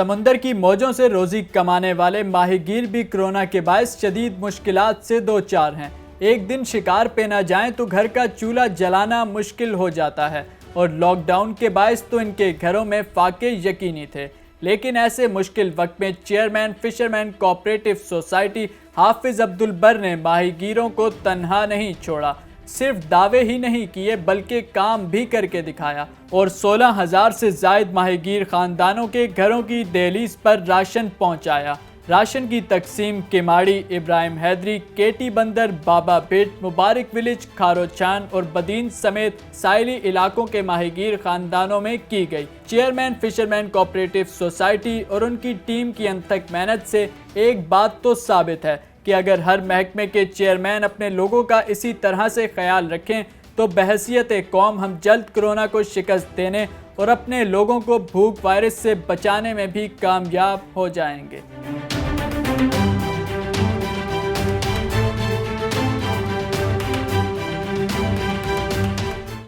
समुंदर की मौजों से रोजी कमाने वाले माहीगीर भी कोरोना के बायस शदीद मुश्किलात से दो चार हैं। एक दिन शिकार पे ना जाएं तो घर का चूल्हा जलाना मुश्किल हो जाता है और लॉकडाउन के बायस तो इनके घरों में फाके यकीनी थे। लेकिन ऐसे मुश्किल वक्त में चेयरमैन फिशरमैन कोऑपरेटिव सोसाइटी हाफिज अब्दुल बर ने माहीगीरों को तन्हा नहीं छोड़ा। सिर्फ दावे ही नहीं किए बल्कि काम भी करके दिखाया और 16,000 से जायद माहीगीर खानदानों के घरों की दहलीज पर राशन पहुंचाया। राशन की तकसीम केमाड़ी, इब्राहिम हैदरी, केटी बंदर, बाबा बेट, मुबारक विलेज, खारोचान और बदीन समेत साहिली इलाकों के माहीगीर खानदानों में की गई। चेयरमैन फिशरमैन कोऑपरेटिव सोसाइटी और उनकी टीम की अनथक मेहनत से एक बात तो साबित है कि अगर हर महकमे के चेयरमैन अपने लोगों का इसी तरह से ख्याल रखें तो बहैसियत कौम हम जल्द कोरोना को शिकस्त देने और अपने लोगों को भूख वायरस से बचाने में भी कामयाब हो जाएंगे।